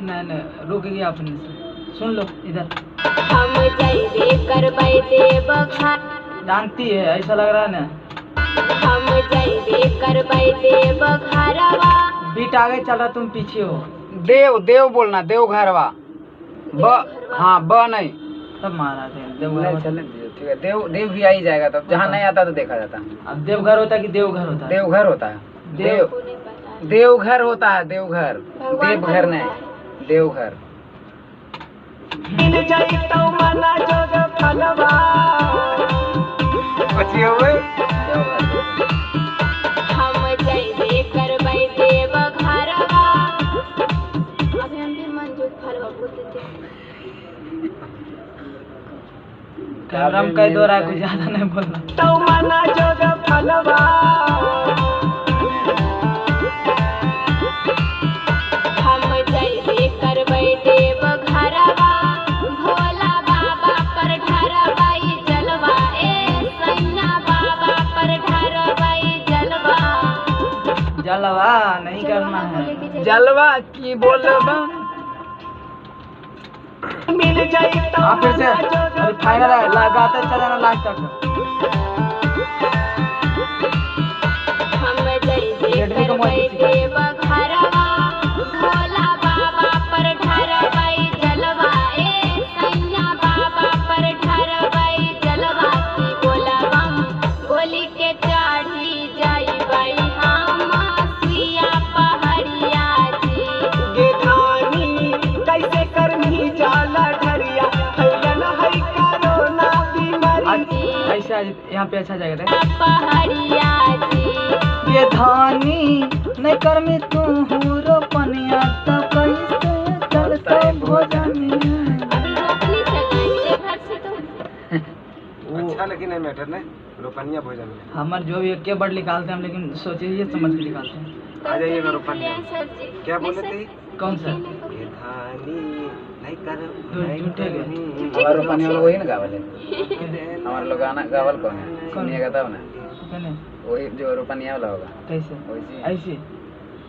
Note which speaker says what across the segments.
Speaker 1: नहीं नहीं रुक गया अपने से। सुन लो इधर।
Speaker 2: हम जइबे करबै देव घर।
Speaker 1: जानती है ऐसा लग रहा है ना।
Speaker 2: हम जइबे करबै देव घरवा।
Speaker 1: बीट आगे चल रहा तुम पीछे हो।
Speaker 3: देव देव बोलना, देव घरवा। ब हाँ ब नहीं।
Speaker 1: तब महाराज देव
Speaker 3: नहीं
Speaker 1: घर।
Speaker 3: चलने दीजिए, ठीक है। देव देव भी आ ही जाएगा तब, जहाँ नहीं आता तो देखा जाता।
Speaker 1: अब देवघर होता है कि देवघर होता है?
Speaker 3: देवघर होता है।
Speaker 1: देव
Speaker 3: देवघर होता है, देवघर। देवघर नहीं, देवघर।
Speaker 2: हम जइबे करबै देव घरवा। अभी हम भी मंजू फलवा बोलते थे।
Speaker 1: कैमरा में कई दो रहा है, कुछ ज्यादा नहीं बोलना।
Speaker 2: हम जइबे करबै देव घरवा। भोला बाबा पर ढरबै जलवा। ए सैया बाबा पर ढरबै जलवा।
Speaker 1: जलवा नहीं करना है।
Speaker 3: जलवा की बोलबा
Speaker 1: मिल जाए तो फिर से अरे फाइनल है, लगाते चलाना लास्ट तक।
Speaker 2: हम जइबे करबै देव घरवा। भोला बाबा पर ढरबै जलवा। ए सैया बाबा पर ढरबै जलवा। की बोलबम बोली के चढ़ी जइबै हम सुइया पहड़िया जी।
Speaker 4: गे धानी कैसे करनी जाला ढरिया, हैलन है कोरोना बीमारी।
Speaker 1: ऐसा यहाँ पे अच्छा जगह है।
Speaker 2: पहड़िया जी।
Speaker 1: ये धानी नहीं कर में तू रो पनिया तो कैसे चलते भोजनिया।
Speaker 2: रोपनी चलाएंगे घर से तो।
Speaker 4: अच्छा लेकिन नहीं मैटर ने रोपनिया भोजन में
Speaker 1: हमार जो भी एक वर्ड निकालते हैं हम, लेकिन सोचिए ये समझ के निकालते हैं।
Speaker 4: आ जाइएगा रोपनिया। क्या बोले थे?
Speaker 1: कौन सा?
Speaker 4: ये धानी नहीं कर
Speaker 1: झूठे गए।
Speaker 3: हमारा रोपनी वाला वही ना गावल है। हमारा लोग गाना गावल कौन है? सुनिएगा तब ना।
Speaker 1: कहने
Speaker 3: वही जो रोपनिया वाला होगा।
Speaker 1: कैसे?
Speaker 3: वैसे
Speaker 1: ऐसे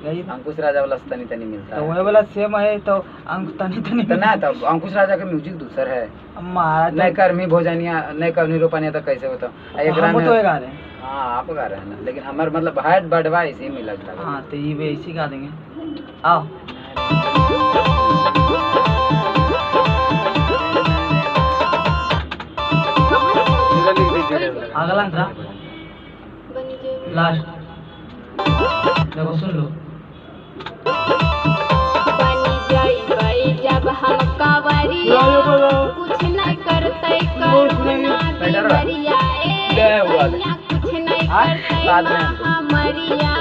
Speaker 1: यही
Speaker 3: अंकुश राजा वाला तनी तनी मिलता
Speaker 1: तो
Speaker 3: है।
Speaker 1: वही वाला सेम है तो अंक तनी तनी
Speaker 3: तो ना तब अंकुश राजा का म्यूजिक दूसर है।
Speaker 1: महाराज
Speaker 3: नहीं कर्मी भोजनिया, नहीं कर्मी रोपनिया तो कैसे होता एक
Speaker 1: हम तो गा रहे हैं।
Speaker 3: हाँ आप गा रहे हैं ना, लेकिन हमारे मतलब हाइट बढ़वा इसी में लगता है।
Speaker 1: हाँ तो ये भी ऐसे गा देंगे। आओ अगला अंतरा लास्ट देखो सुन लो।
Speaker 2: बनी जइबै जब हम कांवरिया। कुछ नहीं करतै करुणा बिमरिया। ए सैया कुछ नहीं करतै हमरिया।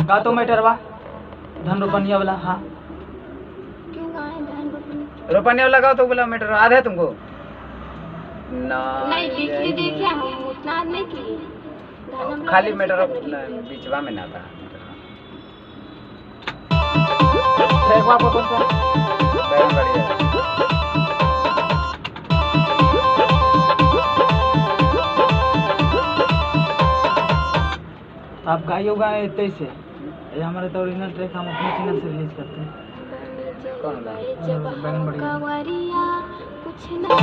Speaker 1: गा तो मैटरवा धन रोपनिया वाला। हाँ
Speaker 2: क्यों गाए धान रोपनी?
Speaker 3: रोपनिया वाला गाओ तो बोला मीटर आधा है तुमको ना।
Speaker 2: नहीं बिजली देखे हम उतना नहीं किए। धान हम लोग
Speaker 3: खाली
Speaker 2: ऐसे
Speaker 3: मीटर
Speaker 2: कर लिए।
Speaker 3: बीचवा में ना था।
Speaker 1: देखो आपको कौन सा
Speaker 3: बैगन बढ़िया।
Speaker 1: आप गाइयो गाए तैसे। ये हमारे तो ओरिजिनल ट्रैक हम अपने चैनल से रिलीज करते हैं।
Speaker 3: कौन ला?
Speaker 2: जब
Speaker 1: बैगन
Speaker 2: हम
Speaker 1: बढ़िया।
Speaker 2: कांवरिया कुछ नहीं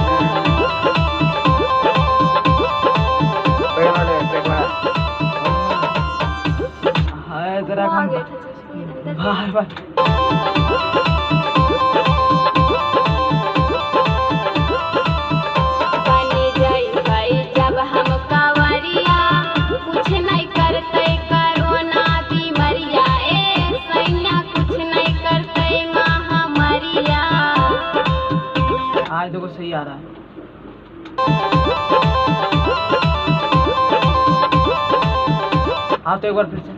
Speaker 3: बैगन वाले देखवा।
Speaker 1: हाय तेरा हम बार बार
Speaker 2: बनी जइबै जब हम कांवरिया। कुछ नहीं करतै करुणा बिमरिया। ए सैया कुछ नहीं करतै महामरिया।
Speaker 1: आज देखो सही आ रहा है। हाँ तो एक बार फिर से।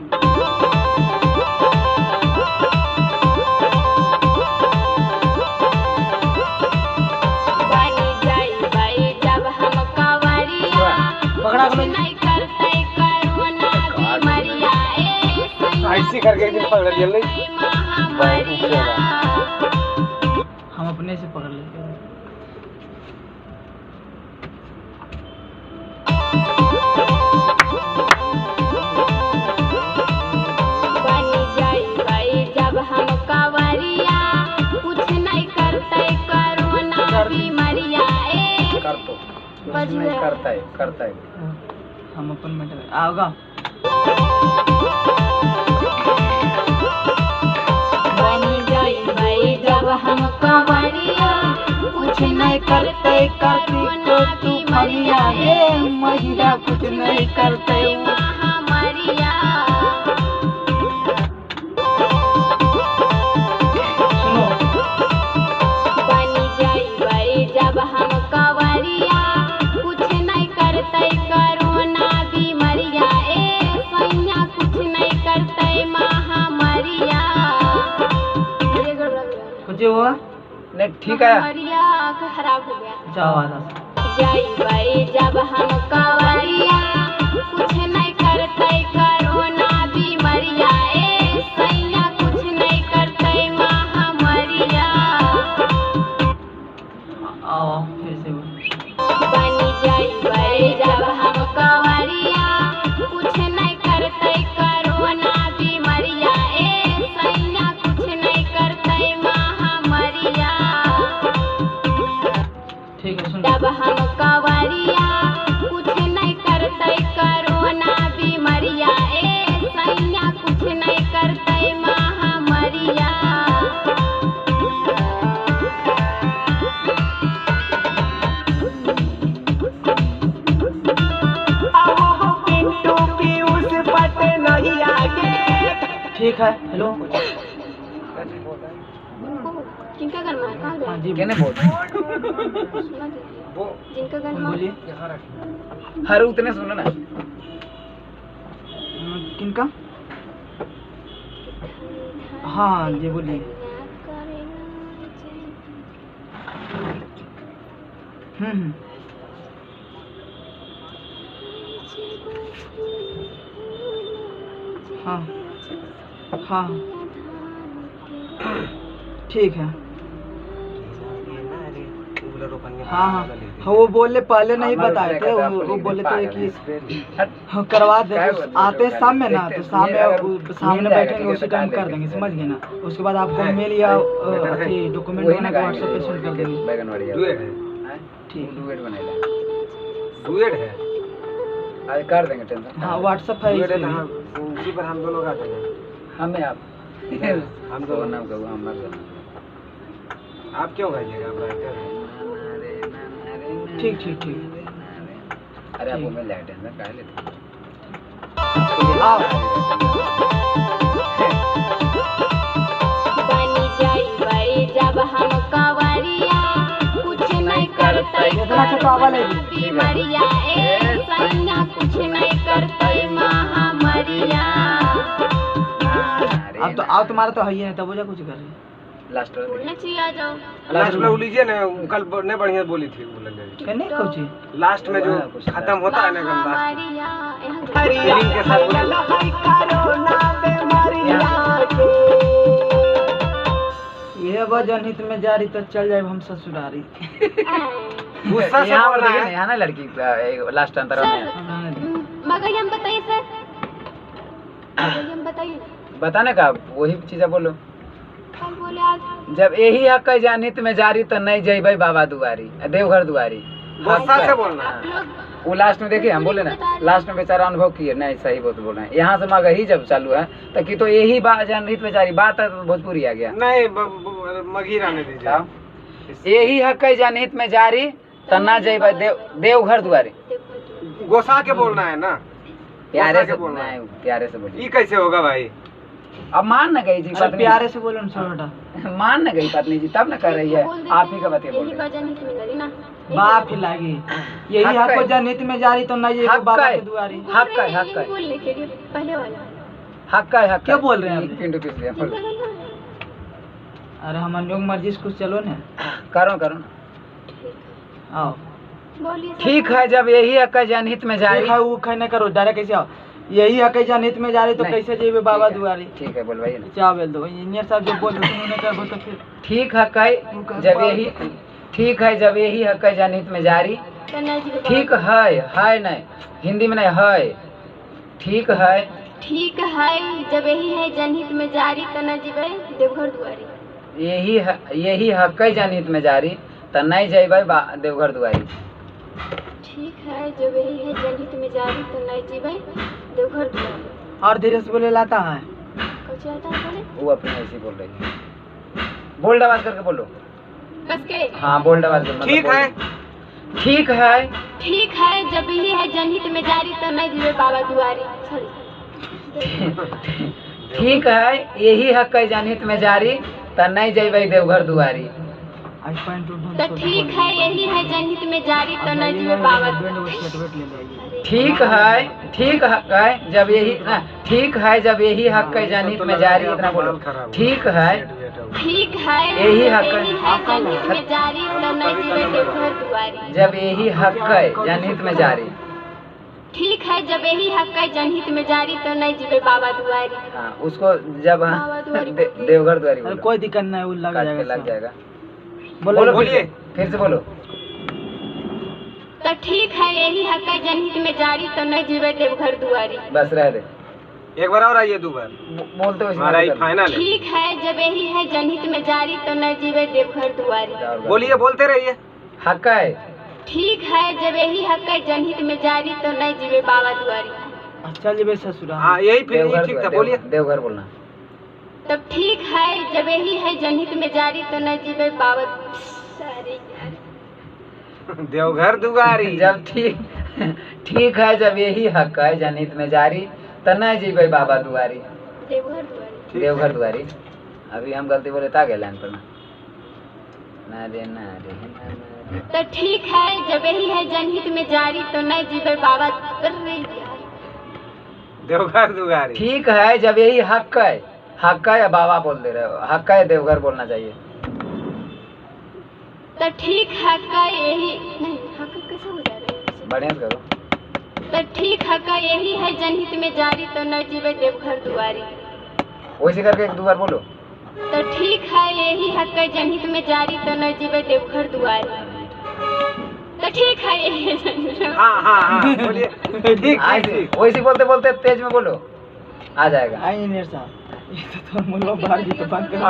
Speaker 2: बनी जइबै जब हम कांवरिया।
Speaker 1: पकड़ा
Speaker 2: कुछ नहीं करतै करुणा बिमरिया। ए सैया
Speaker 4: ऐसे करके एक दिन पकड़ लिया ले।
Speaker 2: महामरिया।
Speaker 1: हम अपने से पकड़ लेते हैं।
Speaker 2: बनी जइबै जब हम कांवरिया।
Speaker 3: कुछ नहीं करता है
Speaker 1: हम अपन में आओगा।
Speaker 2: बनी जाई जब हम कंवरिया
Speaker 1: कुछ नहीं करते कार्तिक तूफानिया हे महिला कुछ नहीं करते
Speaker 2: महामारिया।
Speaker 1: सुनो
Speaker 2: बनी जाई जब हम कंवरिया कुछ नहीं करते कोरोना बीमारिया ए सैया कुछ नहीं करते महामारिया। ये गड़बड़ लग रहा है।
Speaker 1: कुछ हुआ
Speaker 3: नहीं ठीक है
Speaker 2: महामारिया खराब हो गया।
Speaker 1: जाओ आधा
Speaker 2: जाई जब हम कंवरिया कुछ नहीं करते कोरोना बीमारिया ए सैया कुछ नहीं करते महामारिया।
Speaker 1: आओ फिर से
Speaker 2: बनी जाई जब हम कंवरिया कुछ नहीं करते कोरोना बीमारिया ए सैया कुछ नहीं करते महामारिया।
Speaker 1: ठीक है सुन
Speaker 2: जब हम कंवरिया कुछ नहीं करते कोरोना बीमारिया ए सैया कुछ नहीं करते महामारिया।
Speaker 1: ठीक है हेलो
Speaker 2: जिनका घर में कहाँ
Speaker 1: हाँ
Speaker 2: गए?
Speaker 1: जी
Speaker 3: कहने बोल
Speaker 2: सुना दे। जिनका घर में
Speaker 1: बोलिए
Speaker 3: हर उतने सुनो ना
Speaker 1: किनका हाँ जी बोलिए हम्म हाँ हाँ ठीक है हाँ हाँ हाँ वो बोले पहले नहीं बताए थे वो बोले थे कि हाँ, करवा दे आते हैं शाम में ना तो शाम में सामने बैठेंगे उसी टाइम कर देंगे समझ गए ना। उसके बाद आपको मेल या डॉक्यूमेंट
Speaker 3: वही
Speaker 1: बना
Speaker 3: ना
Speaker 1: के व्हाट्सएप पे सेंड कर देंगे।
Speaker 3: बैगनवाड़ी
Speaker 1: ठीक है
Speaker 3: डुएट बनेला
Speaker 4: डुएट है
Speaker 3: आज कर देंगे टेंशन
Speaker 1: हाँ व्हाट्सएप है
Speaker 4: डुएट
Speaker 1: इस
Speaker 4: है
Speaker 1: पे
Speaker 4: तो
Speaker 1: भी।
Speaker 4: हम उसी पर हम दोनों गाते हैं।
Speaker 3: हमें आप
Speaker 4: हम
Speaker 3: तो
Speaker 4: दोनों
Speaker 3: नाम कहूँ हम मर
Speaker 4: आप क्यों गाइएगा आप गाते हैं
Speaker 1: ठीक ठीक ठीक
Speaker 3: अरे आपको मिल जाए टेंशन काहे लेते
Speaker 2: बनी जाई जब हम कंवरिया कुछ नहीं करते
Speaker 1: इतना छुपावा ले ली।
Speaker 2: बीमारिया ए सैया कुछ नहीं करते महामारिया।
Speaker 1: अब तुम्हारा तो है ही नहीं तब वजह कुछ कर रही है।
Speaker 3: लास्ट
Speaker 2: बोलना चाहिए आ जाओ।
Speaker 4: लास्ट में वो लीजिए ना कल नहीं बढ़िया बोली थी वो लग गई
Speaker 1: कहने कोची
Speaker 4: लास्ट में जो खत्म होता है ना लास्ट
Speaker 2: महामारिया यहाँ
Speaker 4: फीलिंग के साथ
Speaker 1: ये वजन हित में जारी तो चल जाए हम ससुरारी।
Speaker 4: गुस्सा से
Speaker 3: यहाँ
Speaker 4: बोलना
Speaker 3: देखिए
Speaker 4: है
Speaker 3: यहाँ ना लड़की लास्ट अंतर में
Speaker 2: मगर हम बताइए सर हम बताइए
Speaker 3: बताने का वही चीज बोलो
Speaker 2: कल बोले आज
Speaker 3: जब यही हक है जानित में जारी तो नहीं जइबै बाबा दुआरी देवघर दुआरी
Speaker 4: गुस्सा से बोलना है।
Speaker 2: आप लोग
Speaker 3: वो लास्ट में देखिए हम बोले ना लास्ट में बेचारा अनुभव किए नहीं सही बात बोल रहे हैं यहाँ से मगर ही जब चालू है तो कि तो यही बात जनहित बेचारी बात है तो भोजपुरी आ गया
Speaker 4: नहीं मगही रहने दीजिए
Speaker 3: साहब। यही हक है जनहित में जारी तो ना जइबै देवघर दुआरी
Speaker 4: गोसा के बोलना है ना
Speaker 3: प्यारे
Speaker 4: गोसा
Speaker 3: से
Speaker 4: के बोलना
Speaker 3: नहीं
Speaker 4: है।
Speaker 3: प्यारे से बोलिए
Speaker 4: ये कैसे होगा भाई
Speaker 3: अब मान न गई जी
Speaker 1: अरे
Speaker 3: पत्नी
Speaker 1: प्यारे से बोलो ना छोटा
Speaker 3: मान न गई पत्नी जी तब न कर रही है
Speaker 2: बोल देते
Speaker 3: आप ही का बतिया बोल
Speaker 2: यही
Speaker 3: रहे हैं।
Speaker 2: वजह नहीं करी ना
Speaker 1: बाप ही लागी यही
Speaker 3: हक
Speaker 1: आपको
Speaker 3: है।
Speaker 1: जनहित में जारी तो नहीं ये
Speaker 3: हक
Speaker 1: बाबा
Speaker 3: है।
Speaker 1: के दुआरी।
Speaker 3: हक है हक है
Speaker 2: बोलने के लिए पहले वाला
Speaker 3: हक है हक
Speaker 1: क्या
Speaker 3: है।
Speaker 1: बोल रहे हैं आप?
Speaker 3: एक पिंडू पीस लिया बोलो।
Speaker 1: अरे हमारे लोग मर्जी से कुछ चलो ना
Speaker 3: करो करो
Speaker 1: आओ
Speaker 2: बोलिए सर।
Speaker 3: ठीक है जब यही हक है जनहित में जारी
Speaker 1: ठीक है वो खाने करो डायरेक्ट कैसे आओ यही हक है जनहित में जारी तो
Speaker 3: नहीं।
Speaker 1: कैसे जेबे बाबा
Speaker 3: ठीक है,
Speaker 1: दुआरी।
Speaker 3: ठीक है बोलवाइए ना
Speaker 1: क्या बोल दो इंजीनियर साहब जो बोल रहे उन्होंने करबो तो फिर
Speaker 3: ठीक हक है जब यही ठीक है जब यही हक है जनहित में जारी
Speaker 2: कन्हैया जी के बाबा।
Speaker 3: ठीक है नहीं हिंदी में नहीं है ठीक है
Speaker 2: ठीक है जब यही है जनहित में जारी तना जीवे देवघर दुआरी।
Speaker 3: यही हक है जनहित में जारी तो नहीं जइबै देवघर दुआरी।
Speaker 2: ठीक है जब यही है जनहित में जारी तो नहीं जीवे देवघर दुआरी।
Speaker 1: और धीरे से बोले लाता है।
Speaker 2: कुछ आता है बोले
Speaker 3: वो अपने ऐसे बोल रही है। बोल्ड आवाज करके बोलो।
Speaker 2: बस के
Speaker 3: हाँ बोल्ड आवाज कर।
Speaker 4: ठीक है।
Speaker 3: ठीक है।
Speaker 2: ठीक है जब यही है जनहित में जारी तो नहीं जीवे बाबा दुआरी। सॉरी
Speaker 3: ठीक है यही हक है जनहित में जारी तो नहीं जेबै देवघर दुआरी।
Speaker 1: आज पॉइंट
Speaker 2: तो ठीक है यही है जनहित में जारी तो नहीं जीवे बाबा
Speaker 3: ठीक है जब यही ठीक है जब यही हक है जनहित में जारी। इतना बोलो। ठीक है यही हक है
Speaker 2: जनहित में जारी तो नहीं जीवे देवघर दुआरी।
Speaker 3: जब यही हक है जनहित में जारी।
Speaker 2: ठीक है जब यही हक है जनहित में जारी तो नहीं जीवे बाबा दुआरी।
Speaker 3: हाँ उसको जब हाँ देवघर दुआरी बोलो।
Speaker 1: कोई दिक्कत नहीं वो लग
Speaker 3: जाएगा।
Speaker 1: बोलो
Speaker 4: बोलिए
Speaker 3: फिर से बोलो।
Speaker 2: तो ठीक है यही हक है जनहित में जारी तो नहीं जीवे देवघर दुआरी।
Speaker 3: बस रह दे।
Speaker 4: एक बार और आइए 2 बार।
Speaker 3: बोलते हो
Speaker 4: हमारा ये फाइनल है।
Speaker 2: ठीक है जब यही है जनहित में जारी तो नहीं जीवे देवघर दुआरी।
Speaker 4: बोलिए बोलते रहिए।
Speaker 3: हक है।
Speaker 2: ठीक है जब यही हक है जनहित में जारी तो नहीं जीवे बाबा दुआरी।
Speaker 1: चल जीवे ससुराल।
Speaker 4: हाँ यही फिर ये ठीक था। बोलिए
Speaker 3: देवघर बोलना।
Speaker 2: तब ठीक है जब यही है जनहित में जारी तो नहीं जीवे बाबा
Speaker 4: देवघर दुआरी।
Speaker 3: जब ठीक है जब यही हक है जनहित में जारी तो नहीं जीवे बाबा दुआरी।
Speaker 2: देवघर दुआरी।
Speaker 3: देवघर दुआरी। अभी हम गलती बोले था लाइन पर ना रे।
Speaker 2: तो ठीक है जब यही है जनहित में जारी तो नहीं जीवे बाबा
Speaker 4: देवघर दुआरी।
Speaker 3: ठीक है जब यही हक है या बाबा बोल दे रहे हो। हक है देवघर बोलना चाहिए।
Speaker 2: तो ठीक हक है यही नहीं हक कैसे हो जा रहा है।
Speaker 3: बढ़िया करो।
Speaker 2: तो ठीक हक है यही है जनहित में जारी तो नहीं जीवे देवघर दुआरी।
Speaker 3: वैसे करके 1 2 बार बोलो।
Speaker 2: तो ठीक है यही हक है जनहित में जारी तो नहीं जीवे देवघर दुआरी। तो ठीक है यही।
Speaker 4: हाँ बोलिए। ठीक।
Speaker 3: वैसे बोलते बोलते तेज में बोलो आ जाएगा।
Speaker 1: आई मेरे साथ ये तो मुल्ला बाहर की तो बंद कर।